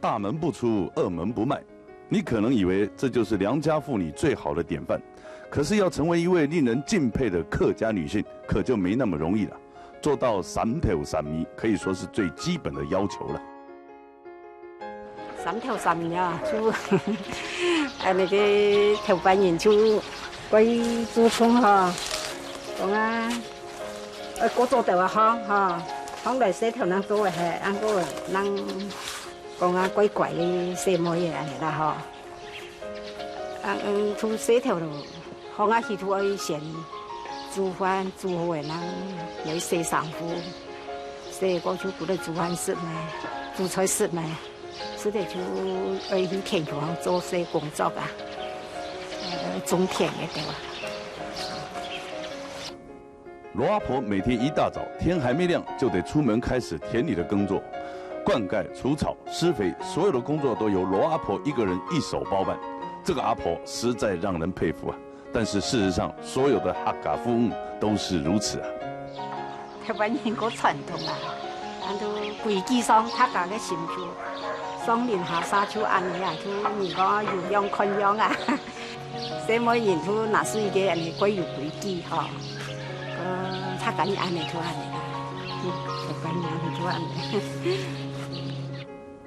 大门不出，二门不迈。你可能以为这就是良家妇女最好的典范，可是要成为一位令人敬佩的客家女性，可就没那么容易了。做到三头三面，可以说是最基本的要求了。三头三面啊，就那个头班人就归祖宗哈，讲啊，各做头啊行哈，行来洗头能做的系，按个能讲啊乖乖的洗毛嘢安尼啦哈，做洗头咯，行啊去做爱先煮饭煮好的人来洗衫裤，洗过就过来煮饭食呢，煮菜食呢。是的，就去田头上做些工作啊，种田的对吧？罗阿婆每天一大早，天还没亮就得出门开始田里的耕作，灌溉、除草、施肥，所有的工作都由罗阿婆一个人一手包办。这个阿婆实在让人佩服啊！但是事实上，所有的客家妇女都是如此啊。台湾人个传统啊，按照规矩上客家的习俗。上年下沙就安尼啊，就人讲有样看样啊。什么人就那是一个安尼规有规矩哈。他讲你安尼就安尼啦，就讲你安尼就安尼。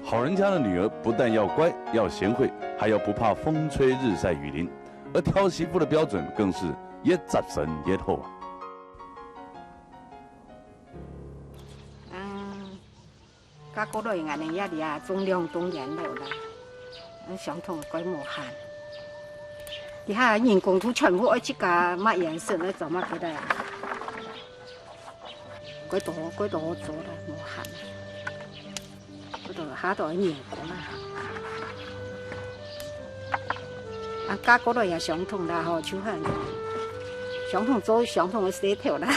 好人家的女儿不但要乖要贤惠，还要不怕风吹日晒雨淋，而挑媳妇的标准更是越扎神越厚啊。家嗰類人哋一啲啊，中量中年了啦，相同鬼無限。而家人工都全部愛這個乜顏色咧，做乜嘅咧？嗰度做啦，無限。嗰度下度人工啦。啊，家嗰類也相同啦，嗬，就係相同做相同嘅洗頭啦，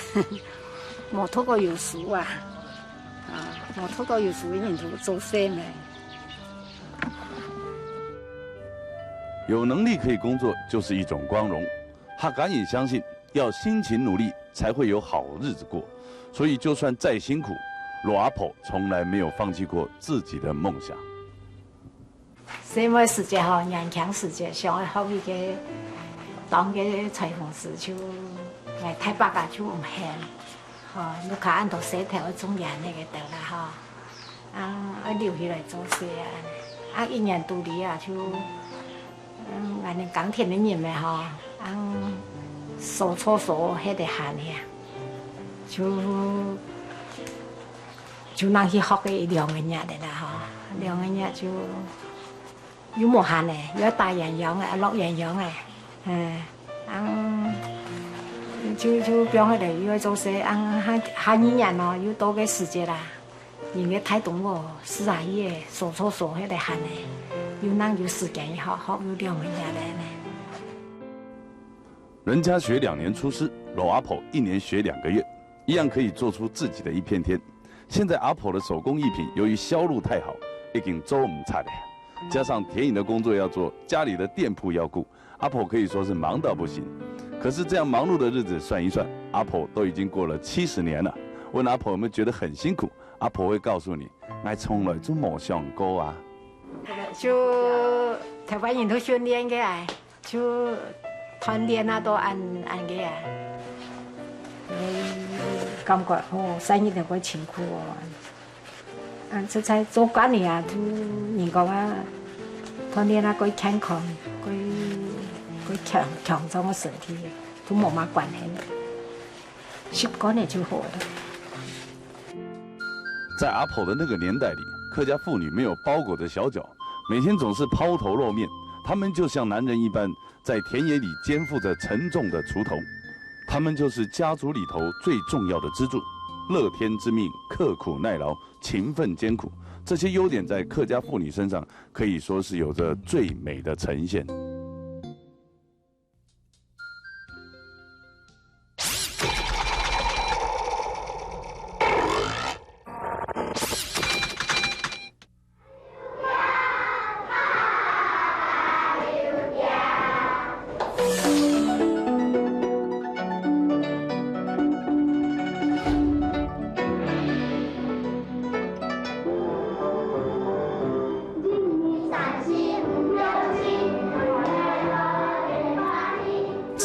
冇拖過有數啊。我透过有时人就做生呢。有能力可以工作就是一种光荣。客家人相信，要辛勤努力才会有好日子过。所以就算再辛苦，罗阿婆从来没有放弃过自己的梦想。什么时节哈，年轻时节，想要好一个当个裁缝师就来太白啊，就唔闲。你看按到洗头种人那个得啦哈，留起来做事啊，一年多里啊就，俺那耕田的人们哈，手搓手还得喊呀，就那去学个2个月的啦哈，2个月就有冇喊呢，有大人养啊，落人养啊，就表佢哋要做事，下年咯，要多嘅時間啦。人嘅睇懂喎，4爺手搓手喺度喊咧，要能有時間學有2個月咧。人家學2年出師，羅阿婆1年學2個月，一樣可以做出自己的一片天。現在阿婆的手工藝品由於銷路太好，已經做唔差了。加上田野的工作要做，家裡的店鋪要顧，阿婆可以說是忙到不行。可是這樣忙碌的日子算一算，阿婆都已經過了70年了。問阿婆有沒有覺得很辛苦？阿婆會告訴你，我從來都冇想過啊。就台灣人都訓練嘅，就團練啊都按嘅啊。感覺生意就幾辛苦喎。這才做慣了啊，就人講啊，團練啊幾健康，幾強壯嘅身體，都冇乜關係。習慣了就好了。在阿婆的那個年代裡，客家婦女沒有包裹着小腳，每天總是拋頭露面。她們就像男人一般，在田野裡肩負着沉重的鋤頭。她們就是家族裡頭最重要的支柱。樂天知命、刻苦耐勞、勤奮艱苦，這些優點在客家婦女身上可以說是有着最美的呈現。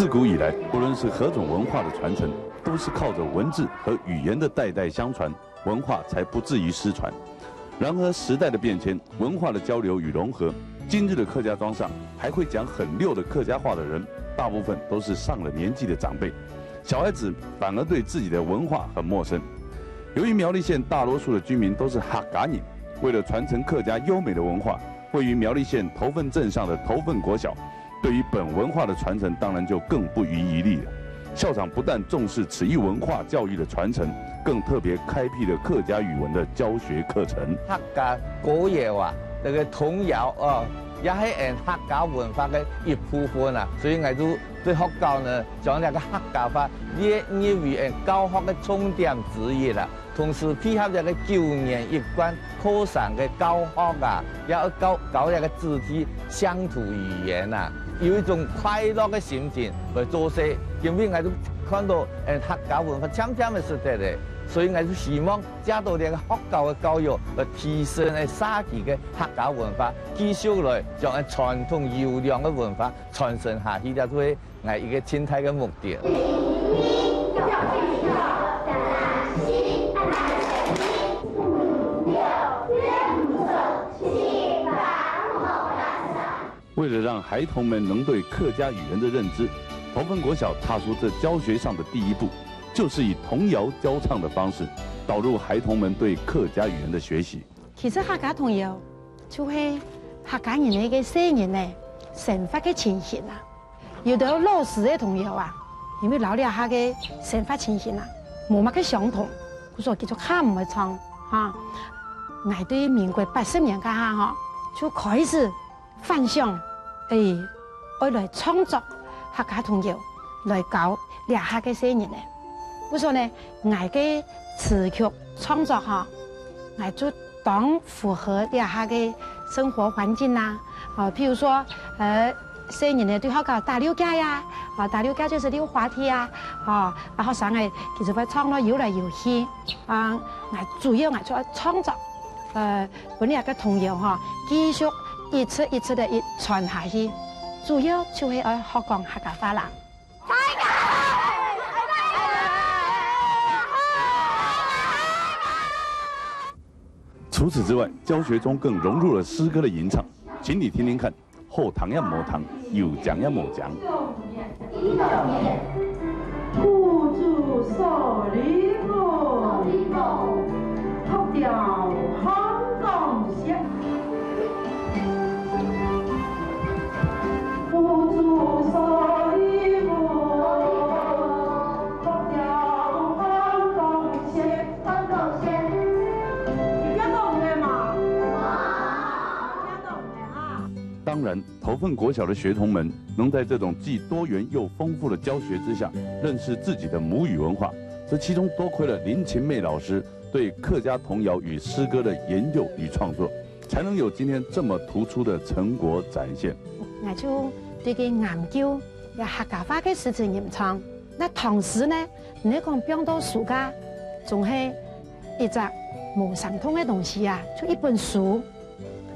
自古以来，无论是何种文化的传承，都是靠着文字和语言的代代相传，文化才不至于失传。然而时代的变迁，文化的交流与融合，今日的客家庄上还会讲很溜的客家话的人，大部分都是上了年纪的长辈，小孩子反而对自己的文化很陌生。由于苗栗县大多数的居民都是客家人，为了传承客家优美的文化，位于苗栗县头份镇上的头份国小，对于本文化的传承，当然就更不遗余力了。校长不但重视此一文化教育的传承，更特别开辟了客家语文的教学课程。客家古谣啊，那个童谣哦，也係客家文化嘅一部分啊。所以我都對學校呢，將呢個客家話列為教學嘅重點之一啦。同時配合這個9年一貫課程嘅教學啊，也要教這個肢體鄉土語言啊，有一種快樂嘅心情來做事。因為我都看到客家文化漸漸嘅失傳咧，所以我就希望加到呢個學校嘅教育來提升沙期嘅客家文化，繼續來將傳統優良嘅文化傳承下去，就係我一個前提嘅目的。为了让孩童们能对客家语言的认知，头份国小踏出这教学上的第一步，就是以童谣教唱的方式，导入孩童们对客家语言的学习。其实客家童谣就是客家人的一个生人的生活的情形啊。有的老师的童谣啊，因为老了下嘅生活情形啊，冇乜嘅相同，所以叫做看唔会唱啊。我对民国80年嘅下哈，就开始幻想，我来创作客家童谣来教了下嘅生人咧。我说呢，我嘅词曲创作哈，我就当符合了下嘅生活环境啦。譬如说生人呢对学校打溜架呀，打溜架就是溜滑梯啊，然后上嚟其實會唱到游來游去，我主要我就創作，本日嘅童謠哈，繼續一次一次的傳下去，主要就係學講客家話啦。除此之外，教学中更融入了诗歌的吟唱，请你听听看。后堂也冇堂，有讲也冇讲。苦竹少离母，脱掉汉江线。苦竹少离母，脱掉汉江线。汉江线，你听懂没嘛？听懂没哈？当然，头份国小的学童们能在这种既多元又丰富的教学之下，认识自己的母语文化，这其中多亏了林琴妹老师对客家童谣与诗歌的研究与创作，才能有今天这么突出的成果展现。我就对佢研究有客家話嘅詩詞吟唱，那同時呢，你講變到暑假，仲係一隻無相通嘅東西啊，就一本書。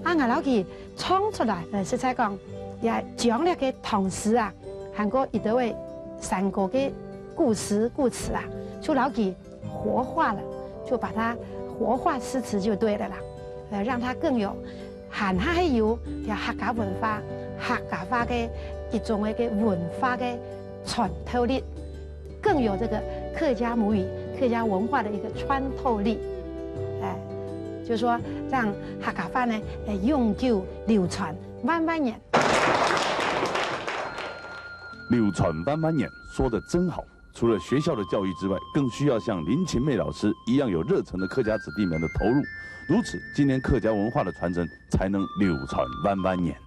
我老佢創出來，實在講也將呢個唐詩啊，韓國一位三國嘅故詞啊，就老佢活化了，就把它活化詩詞就對了啦，讓它更有含下係有客家文化、客家話嘅一種嘅文化嘅穿透力，更有這個客家母語、客家文化的一個穿透力，就是說讓客家話呢永久流傳萬萬年。流傳萬萬年，說得真好。除了學校的教育之外，更需要像林琴妹老師一樣有熱忱的客家子弟們的投入，如此，今年客家文化的傳承才能流傳萬萬年。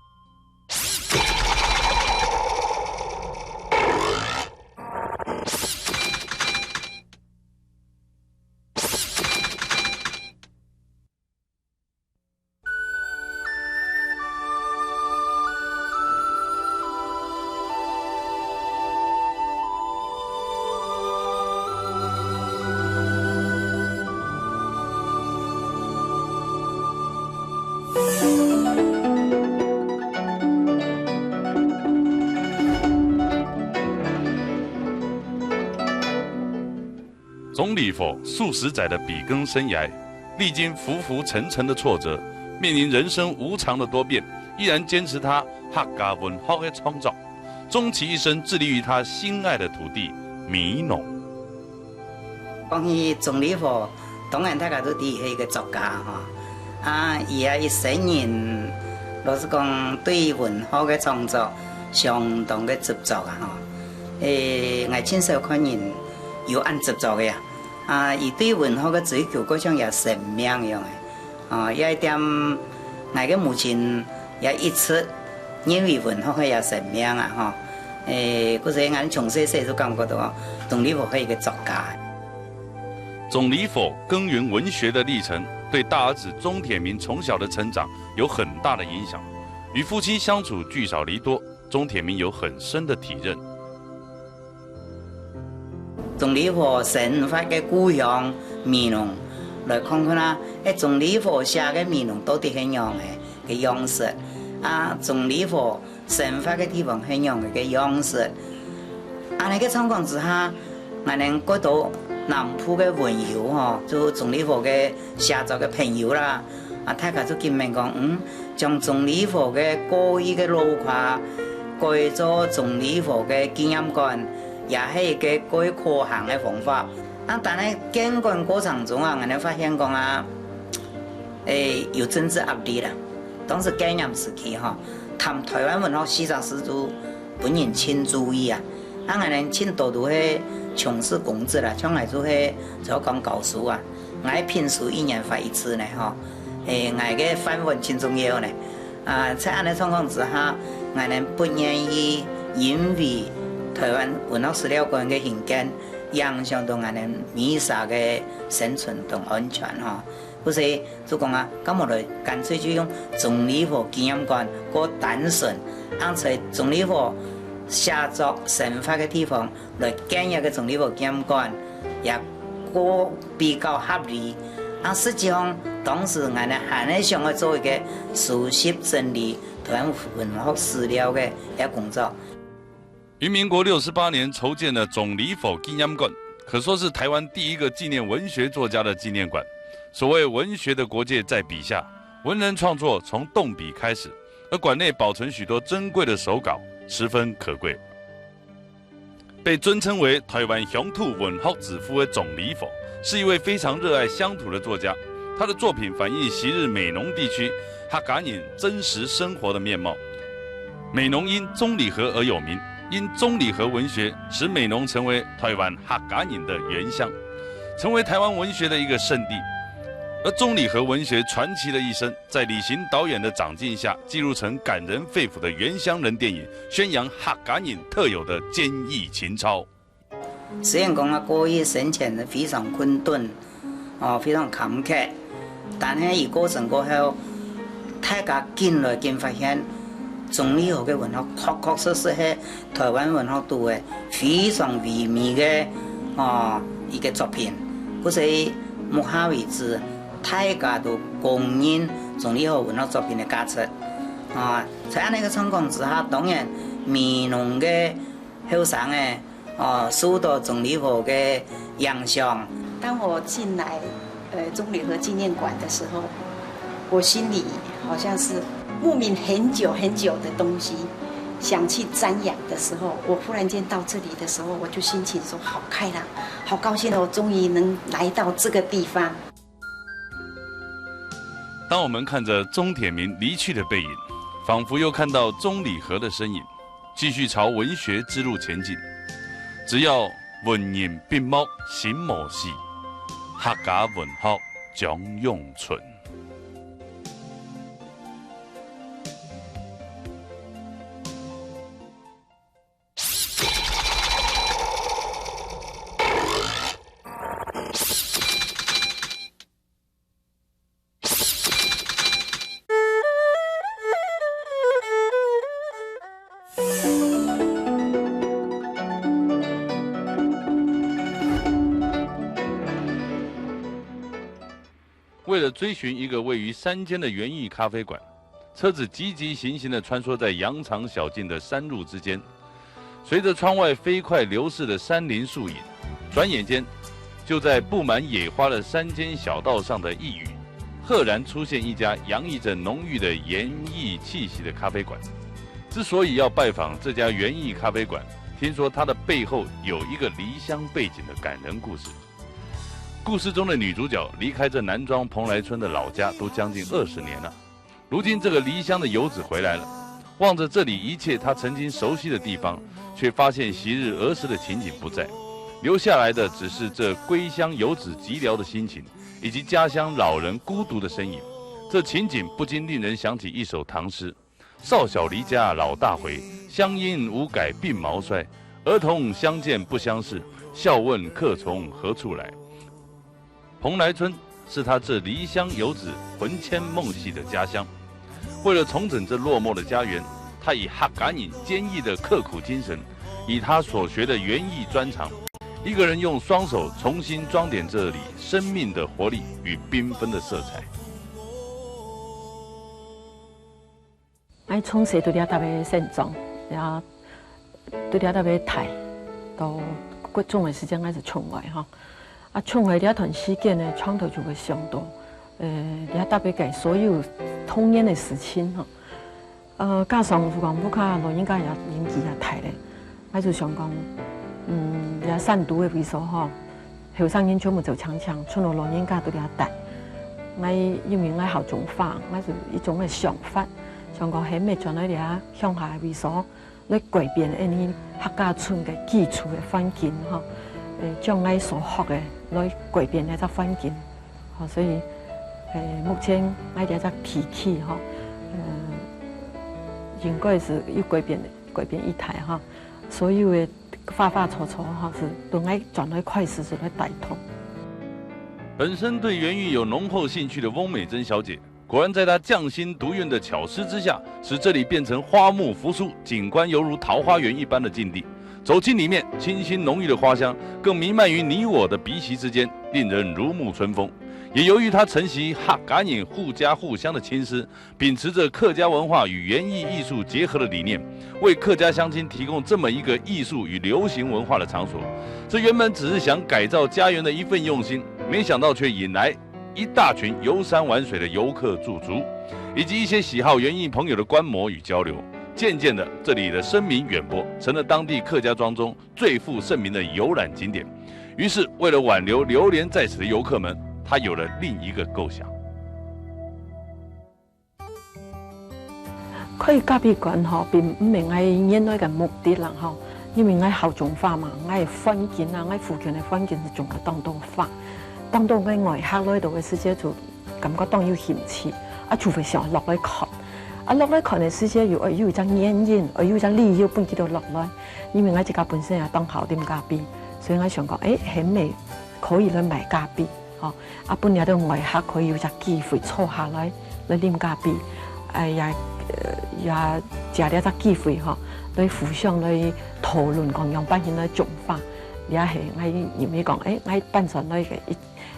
理佛数十载的笔耕生涯，历经浮浮沉沉的挫折，面临人生无常的多变，依然坚持他客家文化的创造，终其一生致力于他心爱的土地美浓。讲起钟理佛，当然大家都知伊是一个作家哈，伊一生人，老实讲对文化的创作相当的执着哈。我亲手看人有按执着的呀，伊对文化的追求，好像也生命一样的，也一点，我的母亲也一直认为文化也生命啊哈，可是俺从小就感觉到钟理佛是一个作家。钟理佛耕耘文学的历程，对大儿子钟铁民从小的成长有很大的影响。与父亲相处聚少离多，钟铁民有很深的体认。钟理佛生发的故乡美浓，来看看啦，钟理佛写的美浓到底怎样的样式？钟理佛生发的地方怎样的样式？那个情况之下，我能觉到南浦的文友就钟理佛的写作的朋友啦，大家就见面讲，将钟理佛的故意的路跨改做钟理佛的纪念馆，也是一个改可行的方法。但係建馆过程中我哋发现讲有政治压力啦。当时建业时期谈台湾文化史上始祖本人请注意我哋请多都是从事公职啦，将来就是做讲教书我聘书1年发1次呢我嘅范文很重要呢在安尼情况之下，我哋不愿意因为台湾文化史料馆嘅兴建，影响到我哋米沙嘅生存同安全不是就讲咁我哋干脆就用钟理佛纪念馆过单纯，在钟理佛写作生发嘅地方来建一个钟理佛纪念馆，也过比较合理。实际上，当时我哋还想要做一个熟悉整理台湾文化史料嘅一个工作。于民国68年筹建了钟理佛纪念馆，可说是台湾第一个纪念文学作家的纪念馆。所谓文学的国界在笔下，文人创作从动笔开始，而馆内保存许多珍贵的手稿，十分可贵。被尊称为台湾乡土文化之父的钟理佛，是一位非常热爱乡土的作家。他的作品反映昔日美浓地区客家人真实生活的面貌。美浓因钟理和而有名，因钟理和文学使美浓成为台湾客家人的原乡，成为台湾文学的一个圣地。而钟理和文学传奇的一生，在李行导演的掌镜下，记录成感人肺腑的原乡人电影，宣扬客家人特有的坚毅情操。虽然讲过去生前是非常困顿，非常坎坷，但是伊过程过后，大家近来竟发现，钟理和嘅文化确确实实是台湾文化度嘅非常微妙嘅一个作品，故是目前为止。大家都公认钟理和文化作品的价值在那个情况之下，当然美浓的后生受到钟理和的影响。当我进来钟理和纪念馆的时候，我心里好像是慕名很久很久的东西，想去瞻仰的时候，我忽然间到这里的时候，我就心情说好开朗，好高兴我终于能来到这个地方。当我们看着钟铁民离去的背影，仿佛又看到钟理和的身影，继续朝文学之路前进。只要文人并茂心无死，客家文化将永存。为了追寻一个位于山间的园艺咖啡馆，车子急急行行地穿梭在羊肠小径的山路之间，随着窗外飞快流逝的山林树影，转眼间就在布满野花的山间小道上的一隅，赫然出现一家洋溢着浓郁的园艺气息的咖啡馆。之所以要拜访这家园艺咖啡馆，听说它的背后有一个离乡背景的感人故事。故事中的女主角离开这南庄蓬莱村的老家都将近20年了，如今这个离乡的游子回来了，望着这里一切她曾经熟悉的地方，却发现昔日儿时的情景不在，留下来的只是这归乡游子寂寥的心情，以及家乡老人孤独的身影。这情景不禁令人想起一首唐诗：少小离家老大回，乡音无改鬓毛衰。儿童相见不相识，笑问客从何处来。蓬莱村是他这离乡游子魂牵梦系的家乡。为了重整这落寞的家园，他以哈嘎引坚毅的刻苦精神，以他所学的园艺专长，一个人用双手重新装点这里生命的活力与缤纷的色彩。我从小就了特别慎重，然后对了特别睇，到各种的时间还是春外哈。啊，春外了段时间呢，创头就会想到，了特别给所有童年的事情哈。加上如果不看老人家也年纪也大咧，我就想讲，也善读的为所哈，后生人全部做强强，村落老人家都了大。我因为我好种法，我就一种嘅想法。想讲喺咩將來哋鄉下為所嚟改變一啲客家村嘅基礎嘅環境嚇，將我所學嘅嚟改變一隻環境，嚇，所以目前我哋一隻提起嚇，應該是要改變一台嚇，所有嘅花花草草嚇是都我將來開始是嚟帶動。本身對園藝有濃厚興趣的翁美珍小姐。果然，在她匠心獨運的巧思之下，使這裡變成花木扶疏、景觀猶如桃花源一般的境地。走進裡面，清新濃郁的花香更彌漫於你我的鼻息之間，令人如沐春風。也由於她承襲哈嘎引互家互鄉的親師，秉持着客家文化與園藝藝術結合的理念，為客家鄉親提供這麼一個藝術與流行文化的場所。這原本只是想改造家園的一份用心，沒想到卻引來一大群遊山玩水的遊客駐足，以及一些喜好園藝朋友的觀摩與交流。漸漸的，這裡的聲名遠播，成了當地客家莊中最負盛名的遊覽景點。於是，為了挽留流連在此的遊客們，他有了另一個構想。開咖啡館並唔係我原來嘅目的啦因為我好種花嘛，我嘅環境啊，我附近嘅環境是種咗當到花。當到我外客來到嘅時節，就感覺當要嫌棄，除非想落來看，落來看嘅時節要一隻眼影，要一隻理由本佢度落來，因為我自家本身係當校點咖啡，所以我想講，係咪可以來賣咖啡？本有啲外客可以有隻機會坐下來飲咖啡，也借咗一隻機會來互相來討論講樣辦法來種花，也係我認為講，我辦上來嘅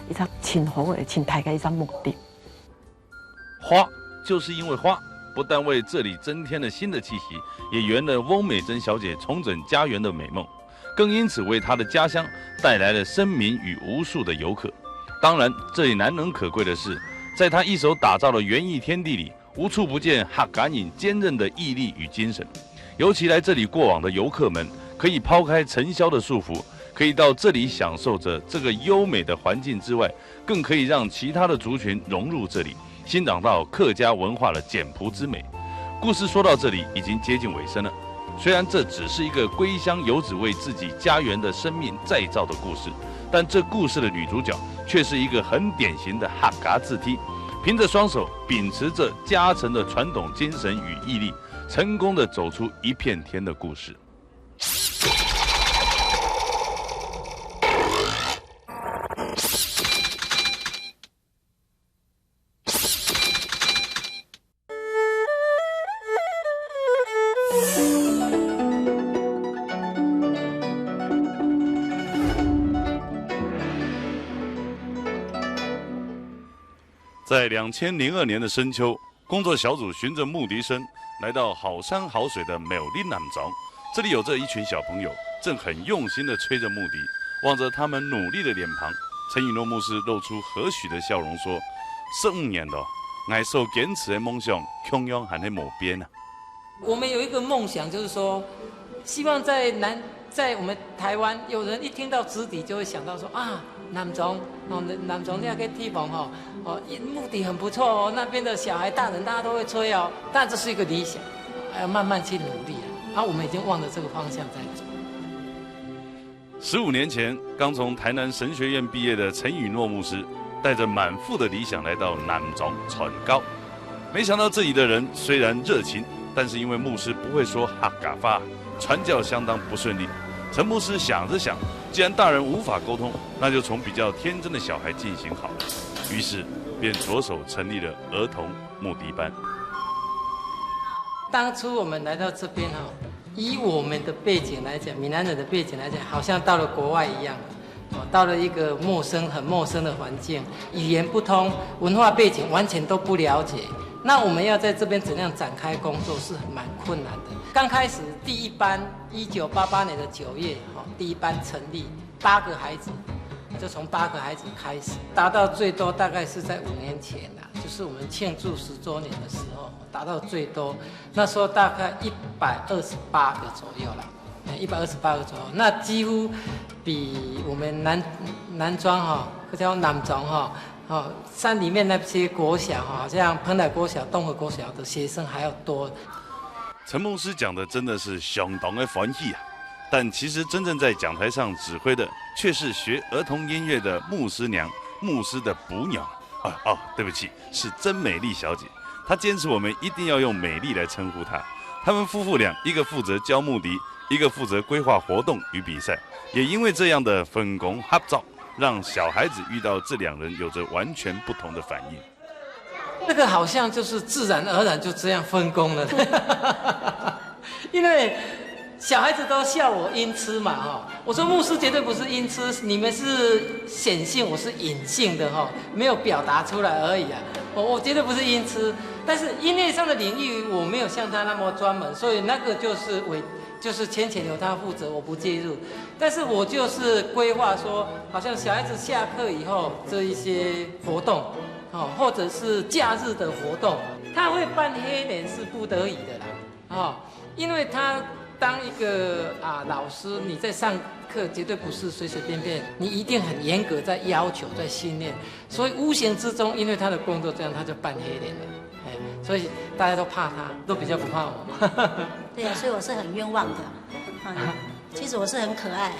一個前好嘅前提嘅一個目的。花就是因為花，不但為這裡增添了新的氣息，也圓了翁美珍小姐重整家園的美夢，更因此為她的家鄉帶來了聲名與無數的遊客。當然，這裡難能可貴的是，在她一手打造的園藝天地裡，無處不見哈嘎引堅韌的毅力與精神。尤其來這裡過往的遊客們，可以拋開塵囂的束縛，可以到這裡享受着這個優美的環境之外，更可以讓其他的族群融入這裡，欣賞到客家文化的簡樸之美。故事說到這裡已經接近尾聲了，雖然這只是一個歸鄉遊子為自己家園的生命再造的故事，但這故事的女主角卻是一個很典型的哈嘎字體，憑着雙手，秉持着家承的傳統精神與毅力，成功地走出一片天的故事。在2002年的深秋，工作小組循着牧笛聲來到好山好水的苗栗南莊，這裡有着一群小朋友正很用心地吹着牧笛，望着他们努力的脸庞，陈雨诺牧师露出和煦的笑容，说：“15年了，我所坚持的梦想，同样还在某边呢。”我们有一个梦想，就是说，希望在我们台湾，有人一听到直笛就会想到说啊，南庄那个地方目的很不错哦，那边的小孩、大人大家都会吹哦，但这是一个理想，要慢慢去努力啊。我们已经往着这个方向在走。15年前，刚从台南神学院毕业的陈雨诺牧师，带着满腹的理想来到南庄传高。没想到这里的人虽然热情，但是因为牧师不会说客家话，传教相当不顺利。陈牧师想着想，既然大人无法沟通，那就从比较天真的小孩进行好了。于是便着手成立了儿童牧笛班。当初我们来到这边以我们的背景来讲，闽南人的背景来讲，好像到了国外一样，到了一个很陌生的环境，语言不通，文化背景完全都不了解。那我们要在这边怎样展开工作是蛮困难的。刚开始第一班，1988年的9月，第一班成立，8个孩子，就从8个孩子开始，达到最多大概是在5年前啦，就是我们庆祝10周年的时候，达到最多，那时候大概128个左右啦，128个左右，那几乎比我们南庄或者南庄山里面那些国小像蓬莱国小、东河国小的学生还要多。陈牧师讲的真的是相当的欢喜啊！但其实真正在讲台上指挥的，却是学儿童音乐的牧师娘，牧师的哺鸟。对不起，是真美丽小姐。她坚持我们一定要用美丽来称呼她。他们夫妇俩，一个负责教牧笛，一个负责规划活动与比赛。也因为这样的分工合作，让小孩子遇到这2人有着完全不同的反应。那个好像就是自然而然就这样分工了，因为小孩子都笑我音痴嘛我说牧师绝对不是音痴，你们是显性，我是隐性的没有表达出来而已啊，我绝对不是音痴，但是音乐上的领域我没有像他那么专门，所以那个就是浅由他负责，我不介入。但是我就是规划说，好像小孩子下课以后这一些活动，或者是假日的活动，他会扮黑脸是不得已的啦，因为他当一个老师，你在上课绝对不是随随便便，你一定很严格在要求、在训练，所以无形之中，因为他的工作这样，他就扮黑脸了。所以大家都怕他，都比较不怕我。对啊，所以我是很冤枉的。其实我是很可爱。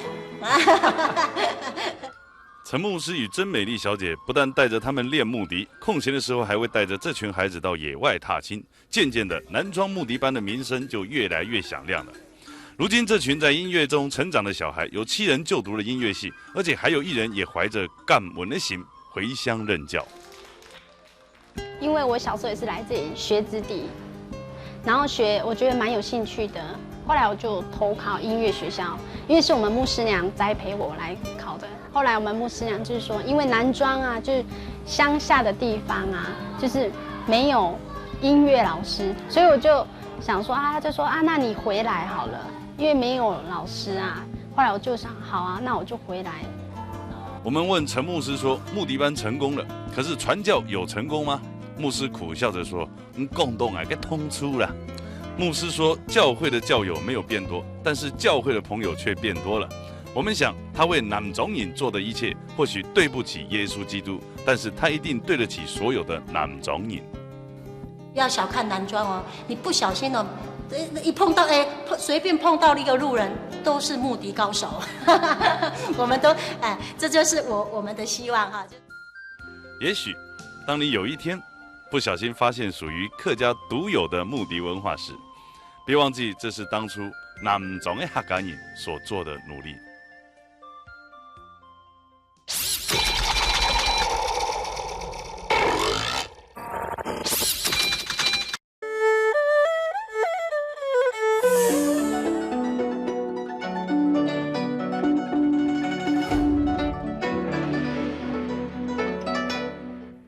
陈牧师与真美丽小姐不但带着他们练牧笛，空闲的时候还会带着这群孩子到野外踏青。渐渐的，南庄牧笛班的名声就越来越响亮了。如今，这群在音乐中成长的小孩，有7人就读了音乐系，而且还有1人也怀着干文的心回乡任教。因为我小时候也是来这里学直笛，然后我觉得蛮有兴趣的。后来我就投考音乐学校，因为是我们牧师娘栽培我来考的。后来我们牧师娘就是说，因为南庄就是乡下的地方就是没有音乐老师，所以我就想说他就说那你回来好了，因为没有老师后来我就想，好那我就回来。我们问陈牧师说，牧笛班成功了，可是传教有成功吗？牧师苦笑着说：“共动给通出了。”牧师说，教会的教友没有变多，但是教会的朋友却变多了。我们想，他为南庄人做的一切，或许对不起耶稣基督，但是他一定对得起所有的南庄人。不要小看南庄你不小心一碰到随便碰到了一个路人，都是牧笛高手。我们都这就是我们的希望也许，当你有一天不小心发现属于客家独有的牧笛文化时，别忘记这是当初南庄的客家人所做的努力。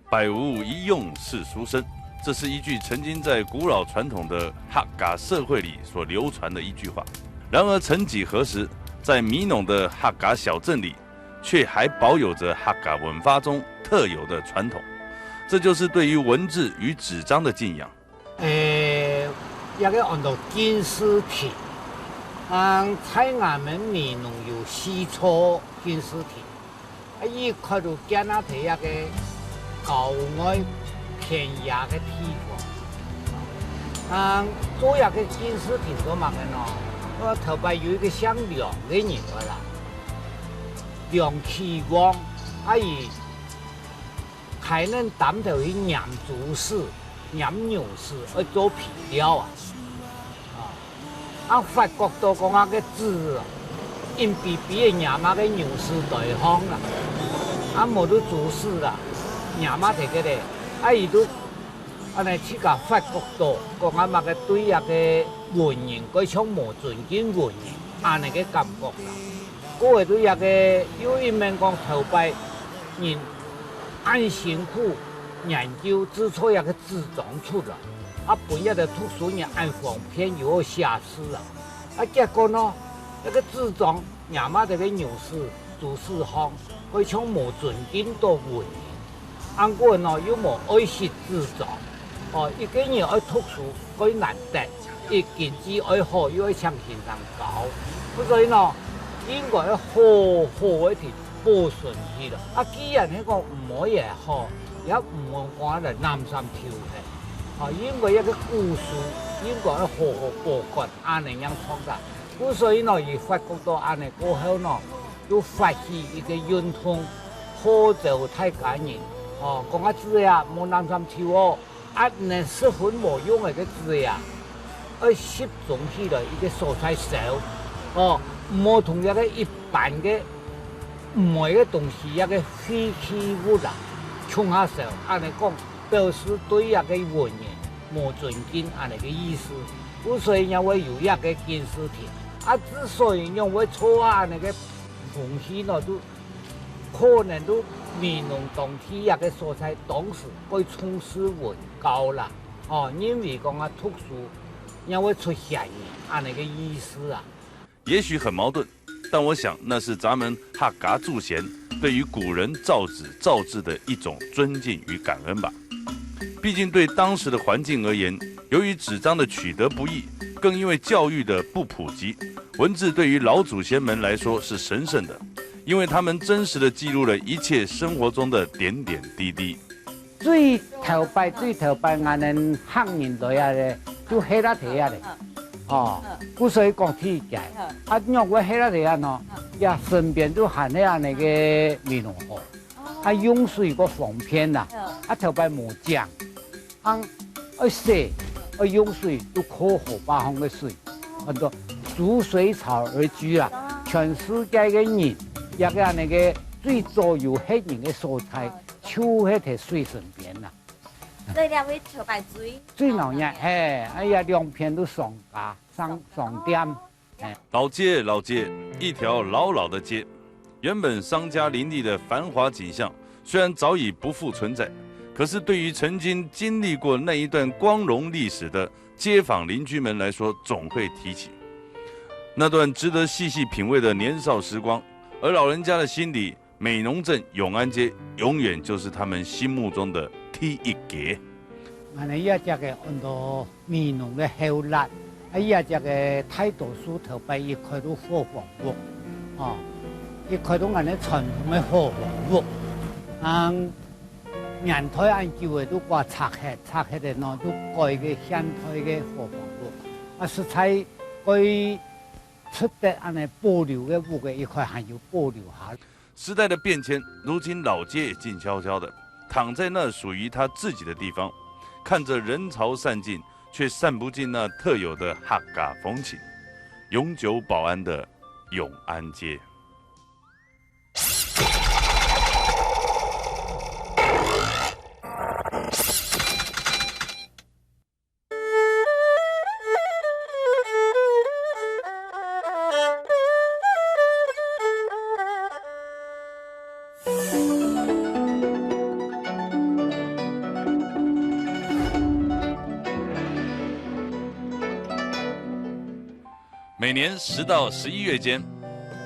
百无一用是书生，这是一句曾经在古老传统的客家社会里所流传的一句话。然而，曾几何时，在米农的客家小镇里，却还保有着客家文化中特有的传统，这就是对于文字与纸张的敬仰。一个按照金丝体，在俺们闽南有西草金丝体，伊看到见那睇一个高矮偏压的地方，做一个金丝体做嘛嘅喏？我头摆有一个像梁的人个啦，梁启光，伊开恁担头去酿竹丝、酿牛丝，去做皮料法国都讲个纸，因比的酿嘛个牛丝大方啦，冇得竹丝啦，酿嘛摕个咧，伊都安尼去甲法国都讲嘛个对个文人，佢像冇尊敬文人，安尼个感觉啦。嗰个对个有一面讲头摆人按辛苦研究制作一个纸张出来，本一个图书人按方片又写诗结果呢，那个纸张伢妈这个牛丝、竹丝行，佢像冇尊敬到文人，按过呢又冇爱惜纸张，一个人爱读书，佢难得。伊经济爱好，又爱向欣赏高，所以呢，应该要好好的去保存起来。既然迄个唔可以好，也唔好讲来南山跳起，应该一个故事，应该要好好保管，安尼样创造。所以呢，伊发觉到安尼过后呢，就发起一个运动，号召大家人，讲字呀，冇南山跳那10分冇用的字呀。集中起来一个蔬菜手，唔好同一个一般嘅每个东西一个废弃物啦，冲下手，安尼讲表示对一个文人冇尊敬安尼个意思。所以因为有一个金丝体，之所以因为错安尼个东西呢，都可能都闽南当地一个蔬菜当时会从事文教啦，因为讲读书。因为出现按那个意思也许很矛盾，但我想那是咱们客家祖先对于古人造纸造字的一种尊敬与感恩吧。毕竟对当时的环境而言，由于纸张的取得不易，更因为教育的不普及，文字对于老祖先们来说是神圣的，因为他们真实的记录了一切生活中的点点滴滴。最头摆，俺们汉人来咧。就黑啦睇下嘞，所以讲体解，因为黑啦睇下喏，也身边都含那个闽南话，用水个方便啦，头摆冇酱，洗，用水都可好八方的水，很多逐水草而居啦，全世界的人，一个那个最早有黑人的蔬菜，就喺条水身边啦。这两位头摆最老年，两片都上架上店。老街，一条老的街，原本商家林立的繁华景象，虽然早已不复存在，可是对于曾经经历过那一段光荣历史的街坊邻居们来说，总会提起那段值得细细品味的年少时光。而老人家的心里，美浓镇永安街永远就是他们心目中的第一格。俺哋一只嘅按照闽南嘅后辣，一只嘅太多树头摆一块都火房屋，一块都俺哋传统嘅火房屋，年代按旧嘅都挂拆黑嘅喏，都改嘅现代嘅火房屋，实在佢出得按嚟保留嘅屋嘅一块还有保留下。时代的变迁，如今老街也静悄悄的躺在那属于他自己的地方，看着人潮散尽，却散不尽那特有的客家风情，永久保安的永安街。每年10到11月间，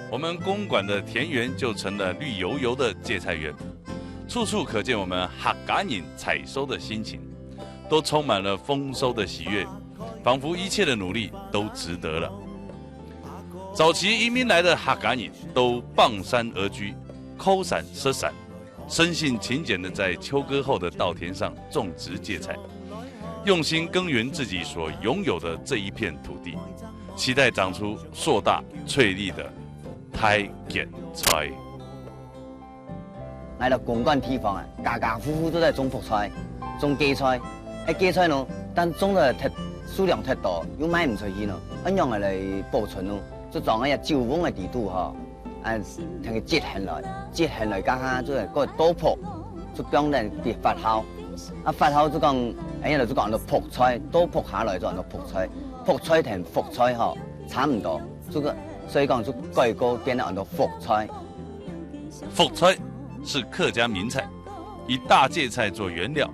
我们公馆的田园就成了绿油油的芥菜园，处处可见我们客家人采收的心情，都充满了丰收的喜悦，仿佛一切的努力都值得了。早期移民来的客家人都傍山而居，抠伞奢伞，生性勤俭的在秋割后的稻田上种植芥菜，用心耕耘自己所拥有的这一片土地，期待长出硕大翠绿的太芥菜。来到公馆地方啊，家家户户都在种福菜、种芥菜。芥菜呢，但种得太数量太多，又卖唔出去咯。咁样嚟保存咯，就撞喺酒翁嘅地度嗬，聽佢節慶來家下，即係嗰個多卜，就講咧啲發酵。發酵就講，就講到卜菜，多卜下來就講到卜菜，卜菜同福菜嗬差唔多，所以講就改個變咗到福菜。福菜是客家名菜，以大芥菜做原料，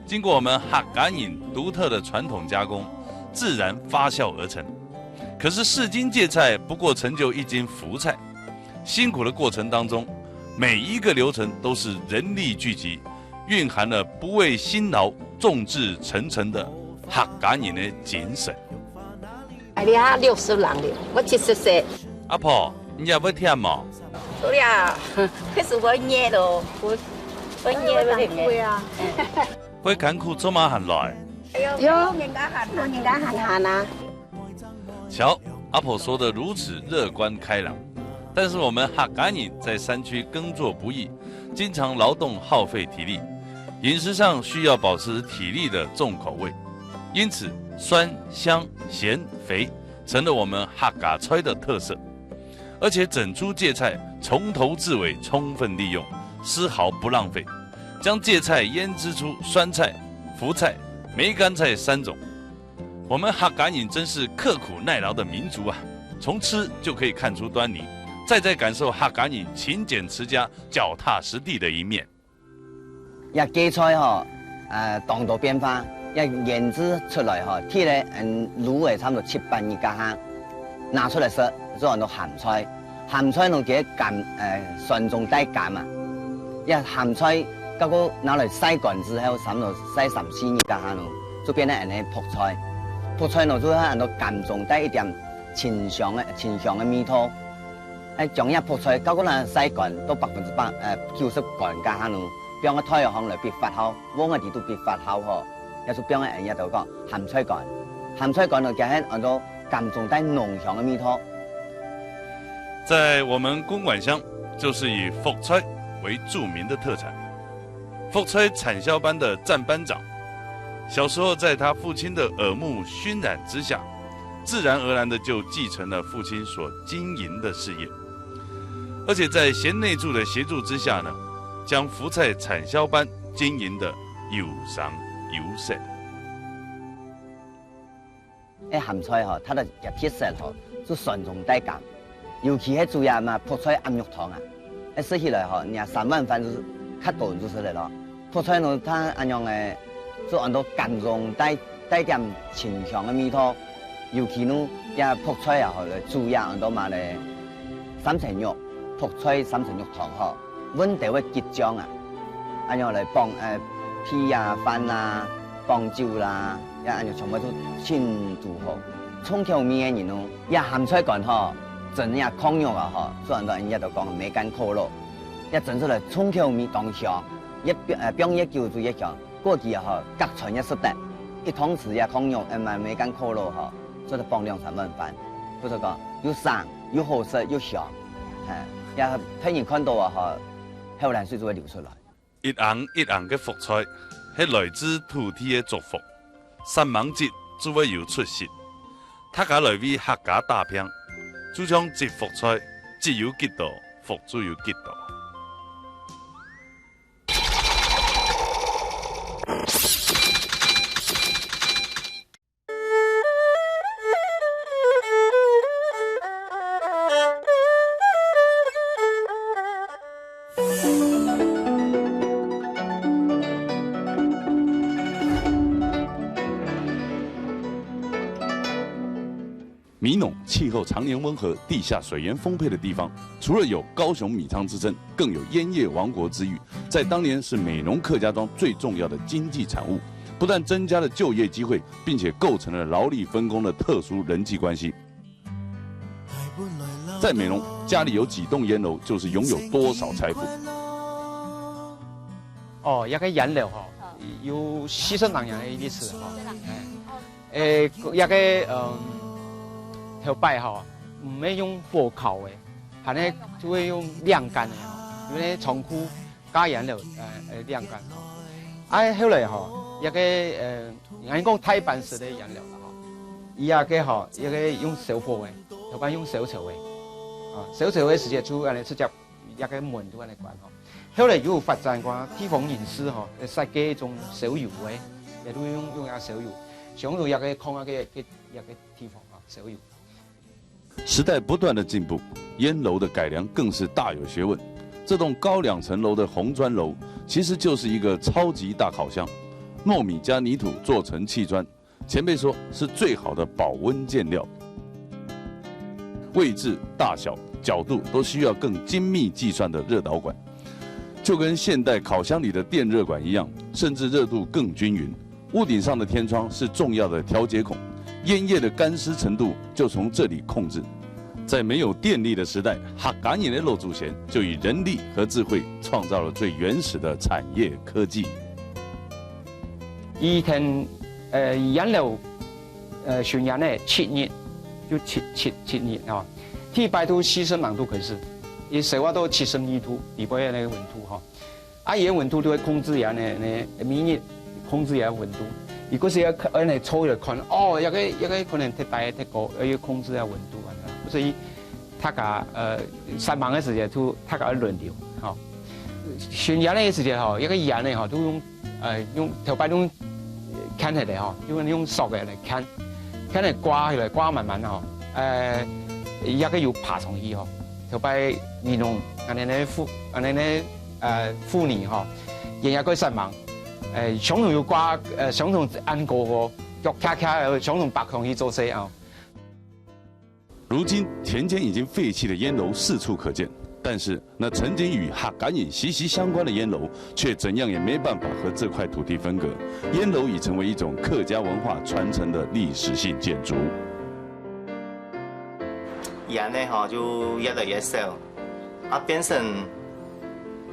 经过我们客家人独特的传统加工，自然发酵而成。可是4斤芥菜不过成就1斤福菜，辛苦的过程当中，每一个流程都是人力聚集，蕴含了不畏辛劳、众志成城的客家人的精神。哎呀，60人了，我70岁。阿婆，你也要忝吗？对呀，可是我热咯，我热不得啊。会艰苦做嘛行来？有人家喊啊。瞧，阿婆说的如此乐观开朗，但是我们客家人在山区耕作不易，经常劳动耗费体力，饮食上需要保持体力的重口味，因此酸、香、咸、肥成了我们客家菜的特色。而且整株芥菜从头至尾充分利用，丝毫不浪费，将芥菜腌制出酸菜、福菜、梅干菜3种。我们客家人真是刻苦耐劳的民族啊！从吃就可以看出端倪，再感受客家人勤俭持家、脚踏实地的一面。芥菜当道变化，腌制出来贴咧卤诶差不多7、8日家下，拿出来食就按到鹹菜。鹹菜呢嘅鹹酸中帶鹹啊，鹹菜嗰個拿來曬乾之後，差不多曬3、4日家下呢，就變成卜菜。卜菜呢就按到鹹中帶一點清香嘅味道。將一卜菜嗰個呢曬乾到100%90乾家下呢，變個太陽行來別發酵，往個地度別發酵嗬，也就變個一度講鹹菜乾。鹹菜乾呢就係按到鹹中帶濃香嘅味道。在我们公馆乡，就是以福菜为著名的特产。福菜产销班的站班长，小时候在他父亲的耳目熏染之下，自然而然的就继承了父亲所经营的事业，而且在贤内助的协助之下呢，将福菜产销班经营的有声有色。鹹菜它的特色就酸中帶鹹。尤其係主要嘛，卜菜暗肉湯啊，吃起來你看3碗飯就是較多就是來了。卜菜呢，它按樣就按到鹹中帶點清香的味道。尤其呢，卜菜主要按到嘛咧3層肉，卜菜3層肉湯溫度會結漿啊，按樣來幫皮啊、飯啊、幫酒啦，按樣全部都清煮好。蔥條麵嘅人呢，鹹菜乾整呀炕肉啊做人家都講梅乾可樂，整出來蔥條麵當香，表一叫做一香，過期隔存一食得，一湯匙炕肉梅乾可樂做得幫2、3碗飯，不是講又生又好食又香，睇人看到後來水就會流出來。一行一行嘅福菜，係來自土地嘅祝福。三芒節就會有出息，大家來為客家打拼。就像植福菜，只有幾多，福就有幾多。米农气候常年温和、地下水源丰沛的地方，除了有高雄米仓之称，更有烟叶王国之誉，在当年是美浓客家庄最重要的经济产物，不但增加了就业机会，并且构成了劳力分工的特殊人际关系。在美浓，家里有几栋烟楼，就是拥有多少财富。哦，一個引流嗬，要40萬人嘅歷史嗬。一個條拜嗬，唔係用火烤嘅，係咧就會用晾乾嘅嗬，因為倉庫加引流晾乾。後來嗬，一個人講太板式嘅引流啦嗬，一個嗬，一個用小火嘅，條拜用小炒嘅，小炒嘅時間就安尼直接一個門都安尼關嗬。後來又發展過地方飲食嗬，設計一種小油嘅，亦都用下小油，想到一個空一個地方啊，小油。时代不断的进步，烟楼的改良更是大有学问。这栋高2层楼的红砖楼，其实就是一个超级大烤箱，糯米加泥土做成砌砖，前辈说是最好的保温建料。位置、大小、角度都需要更精密计算的热导管，就跟现代烤箱里的电热管一样，甚至热度更均匀。屋顶上的天窗是重要的调节孔。烟叶的干湿程度就从这里控制。在没有电力的时代，客家人的老祖先就以人力和智慧创造了最原始的产业科技。以前引流船人咧7年，就7年啊，ที่ไป都40萬度可是，也少話都72度，底部嘅那個溫度哈，也溫度都會控制人嘅免疫，控制人溫度。如果是要嚟抽嚟看，哦，一個可能太大太高，要控制下溫度啊，所以大家3晚嘅時間都大家輪流，嚇。選人嘅時間嗬，一個人咧嗬都用頭擺用砍起嚟嗬，用索嘅嚟砍嚟掛起嚟掛慢慢嗬，一個要爬上去嗬，頭擺尼龍安尼咧婦女嗬，日日佢3晚。相同要掛相同按過個腳卡卡，相同白上去做事啊。如今田间已经废弃的烟楼四处可见，但是那曾经与客家人息息相关的烟楼，却怎样也没办法和这块土地分割。烟楼已成为一种客家文化传承的历史性建筑。人呢就越来越少，变成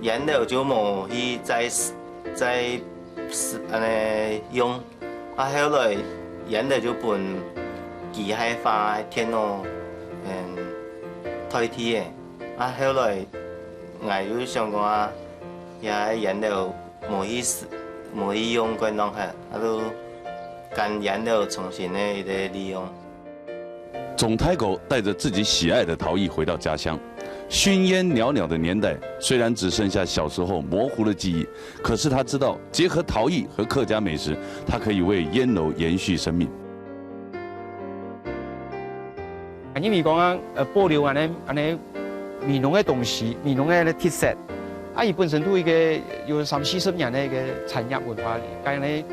烟楼就冇去在用，後來人哋就搬機械化電腦代替嘅，後來我就想講也人哋冇去用嗰種係，都跟人哋重新的利用。总太狗带着自己喜爱的陶艺回到家乡。熏烟袅袅的年代，虽然只剩下小时候模糊的记忆，可是他知道结合陶艺和客家美食，他可以为烟楼延续生命。因為講保留安尼闽農嘅東西，闽農嘅特色，伊本身都一個有30-40年嘅一個產業文化，跟呢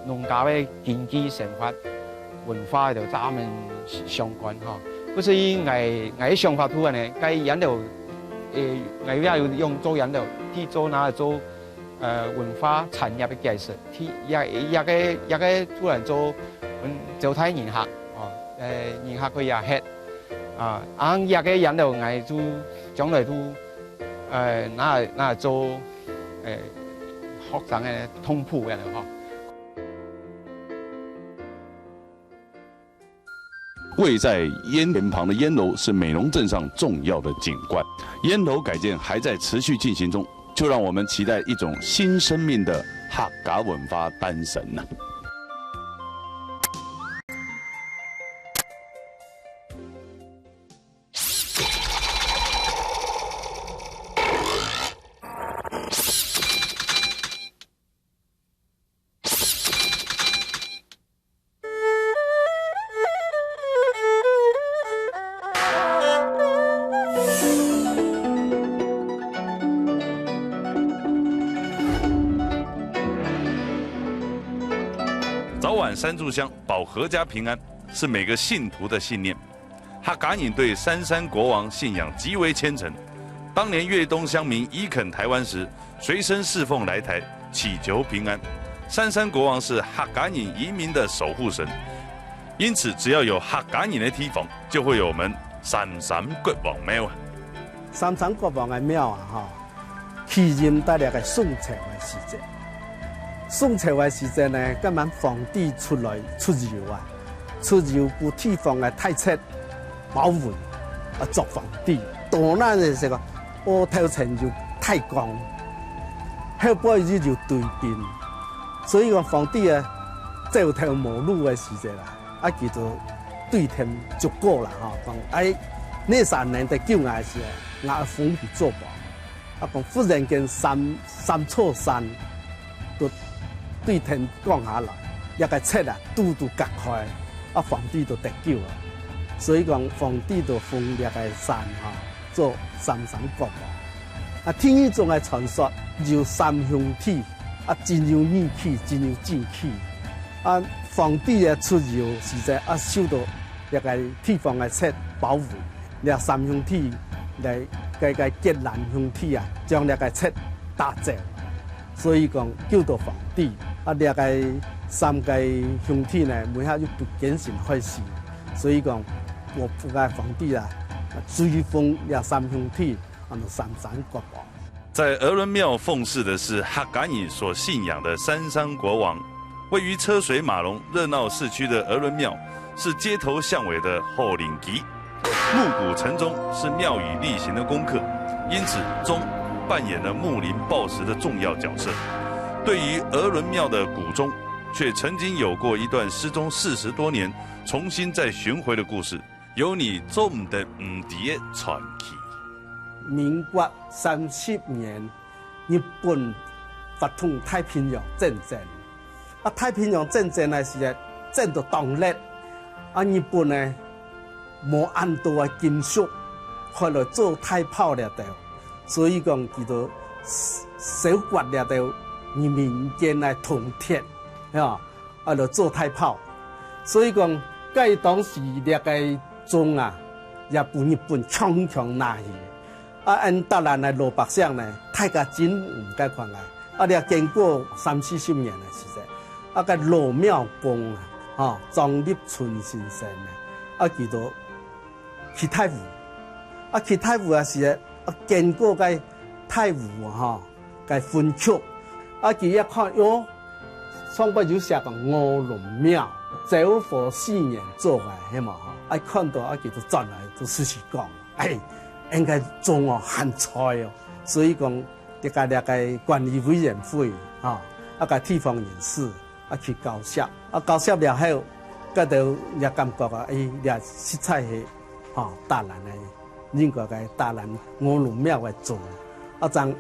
農家嘅經濟生活文化就咱們相關哈。所以我想法都呢，該引流我也要用做引流，去做拿做文化產業嘅介紹，去一個突然做招待人客。人客佢也吃一個引流我就將來都拿做學生嘅通鋪嘅嗬。位在烟田旁的烟楼是美浓镇上重要的景观，烟楼改建还在持续进行中，就让我们期待一种新生命的客家文化诞生呐。早晚3炷香，保阖家平安。是每个信徒的信念。客家人对三山国王信仰极为虔诚。当年粤东乡民移垦台湾时，随身侍奉来台，祈求平安。三山国王是客家人移民的守护神，因此只要有客家人的地方，就会有我们三山國王廟啊。三山國王嘅廟啊，起源在那個宋朝嘅時節。宋朝嘅時節呢，今晚皇帝出遊啊，出遊個地方嘅太七保護啊，做皇帝。到那嘅時候，我頭前就太光，後背就對邊，所以個皇帝啊，走條無路嘅時節啦，啊叫做對天逐過啦嚇，講哎呢3年的救我時，我皇帝做王，啊講忽然間三座山都對天降下來，一個七啊都隔開，啊皇帝就得救啊，所以講皇帝就封一個山嚇做三山國王。啊，天宇中嘅傳說有三兄弟，啊真有義氣，真有志氣。啊，皇帝嘅出遊時在啊，受到一個地方嘅七保護，你三兄弟嚟個結難兄弟啊，將呢個七打走，所以講叫做皇帝。啊，呢個三個兄弟呢，每下要不謹慎開始，所以講我個皇帝啊，追封呢三兄弟。三山國王在鵝倫廟奉祀的是客家人所信仰的三山國王。位於車水馬龍、熱鬧市區的鵝倫廟，是街頭巷尾的後靈旗。暮鼓晨鐘是廟宇例行的功課，因此鐘扮演了木林報時的重要角色。對於鵝倫廟的古鐘，卻曾經有過一段失蹤40多年，重新再尋回的故事，有你做唔得唔知的傳奇。民國30年，日本發動太平洋戰爭。啊，太平洋戰爭呢是戰到當日，啊日本呢冇按到嘅金屬，後來做太炮了掉，所以講叫做小骨了掉，民間嚟銅鐵，啊就做太炮，所以講該當時呢個鐘啊，也被日本強拿去。啊，按大人來老百姓呢，大家真唔該看來。啊，你經過30-40年嘅時間，啊個羅廟公啊，張立春先生呢，啊叫做去太湖，啊去太湖嘅時啊經過個太湖啊，個分區，啊佢一看喲，上邊就寫個鵝倫廟，走火4年做嘅，係嘛？啊看到啊叫做轉來就事實講，哎。應該做哦很菜哦，所以講一個管理委員會啊，一個地方人士啊去交涉，啊交涉了後，嗰度也感覺啊，也實在係大人嘅，應該嘅大人鵝倫廟嘅做，啊將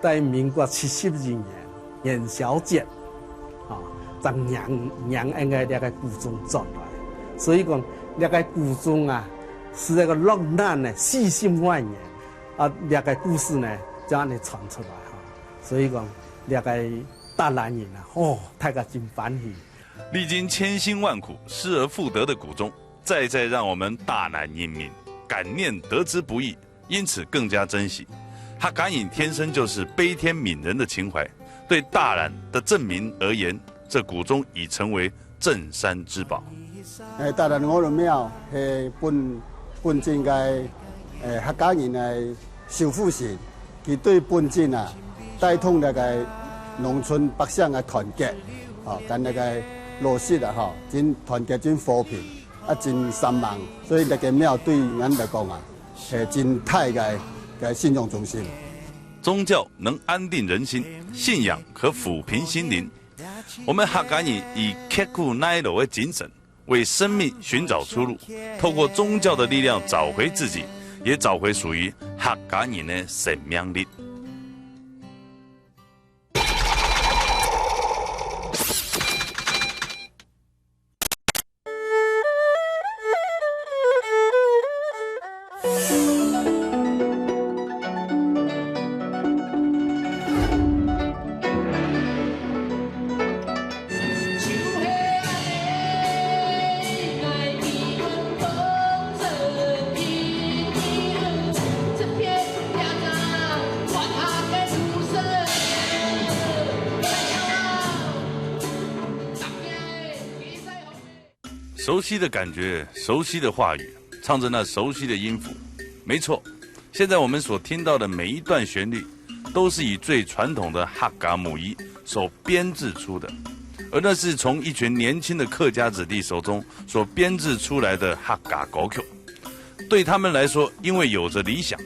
在民國72年元宵節啊，將娘應該呢個古鐘做來，所以講呢個古鐘啊。是那個落難呢，40萬年啊，呢個故事呢，就咁樣傳出來哈。所以講呢個大男人啊，大家真歡喜。歷經千辛萬苦、失而復得的古鐘，再讓我們大難人民感念得之不易，因此更加珍惜。客家人天生就是悲天憫人的情懷，對大難的鎮民而言，這古鐘已成為鎮山之寶。大難鵝倫廟係本鎮嘅客家人嘅守護神，佢對本鎮啊帶動那個農村百姓嘅團結，跟那個落實啊，真團結真和平，啊真善忘，所以那個廟對人嚟講啊係真大嘅信仰中心。宗教能安定人心，信仰可撫平心靈。我們客家人以刻苦耐勞的精神，為生命尋找出路，透過宗教的力量找回自己，也找回屬於客家人的生命力。熟悉的感觉，熟悉的话语，唱着那熟悉的音符。没错，现在我们所听到的每一段旋律，都是以最传统的客家母语所编制出的，而那是从一群年轻的客家子弟手中所编制出来的客家歌曲。对他们来说，因为有着理想，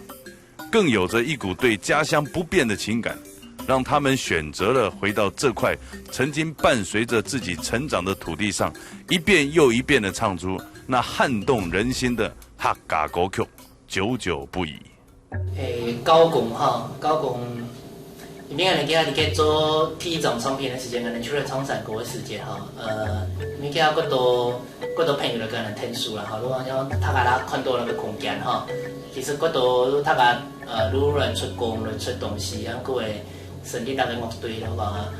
更有着一股对家乡不变的情感，让他们选择了回到这块曾经伴随着自己成长的土地上，一遍又一遍地唱出那撼动人心的客家歌曲，久久不已。高公哈，高公，里面人家你做第一张唱片的时间，可能除了唱山歌的时间哈，你家各多朋友的个人听书啦哈，如果讲他家啦看到那个空间哈，其实各多他家如乱出工乱出东西，然后各位成立那个乐队的话，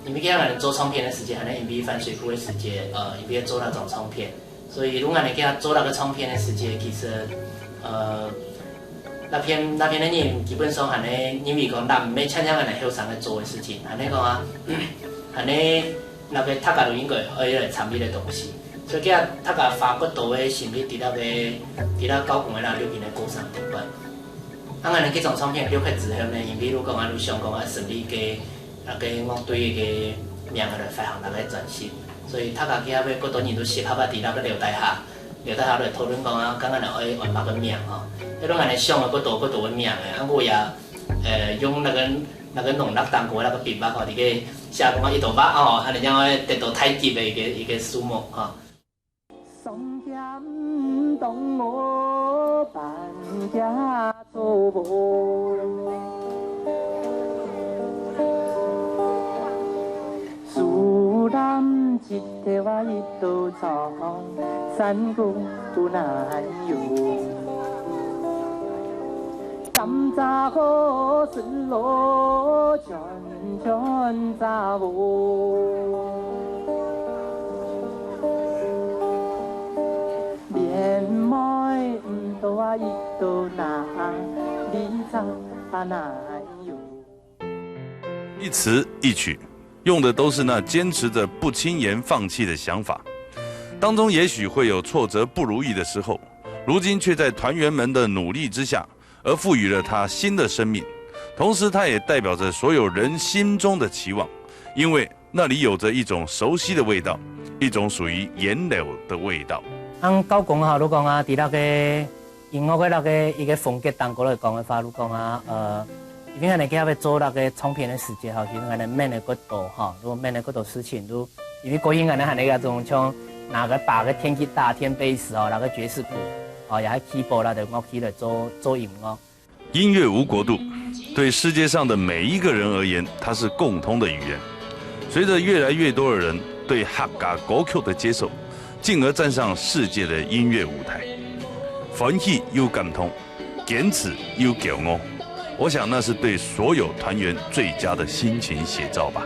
你们家人做唱片的时间，可能因为翻水库的时间，因为做那张唱片，所以如果你给他做那个唱片的时间，其实那篇的人基本上係你因為講咱唔要常常嚟後生去做嘅事情，係你講啊，係你那個大家都應該可以嚟參與嘅東西，所以佢大家花骨多嘅心力喺那高雄嘅那裏邊嘅歌聲頂端。啊，我哋這張唱片了解之後呢，因為如講啊，你想講啊，成立嘅那個樂隊嘅名嚟發行那個專輯，所以大家佢喺骨多人都適合喺那個留底下嚟討論講啊，剛剛嚟可以揾那個名吼。迄種安尼想的佫多的名的，啊我也用那個農曆當過那個筆墨吼，佇個寫講一道筆吼，安尼將我得到太極的一個數目吼。松江東我搬家做夢，樹林一條啊一道長，山谷不難遊。站扎好順路，圈圈扎舞，連妹唔到啊，一到難，你咋啊難有？一詞一曲，用的都是那堅持着不輕言放棄的想法。當中也許會有挫折不如意的時候，如今卻在團員們的努力之下，而賦予了它新的生命，同時它也代表着所有人心中的期望，因為那裡有着一種熟悉的味道，一種屬於源流的味道。高公哈，如講啊，喺那個音樂的那個一個風格當中來講的話，如講啊，因為可能佢要做那個唱片的時間哈，其實可能免的更多哈，如果免的更多事情，如因為過去可能係那種像哪個把個天吉他、天貝斯哦，那個爵士鼓。也喺 keyboard 啦，就樂器嚟做音樂。音樂無國度，對世界上的每一個人而言，它是共通的語言。隨着越來越多的人對客家歌曲的接受，進而站上世界的音樂舞台，歡喜又感動，堅持又驕傲。我想那是對所有團員最佳的心情寫照吧。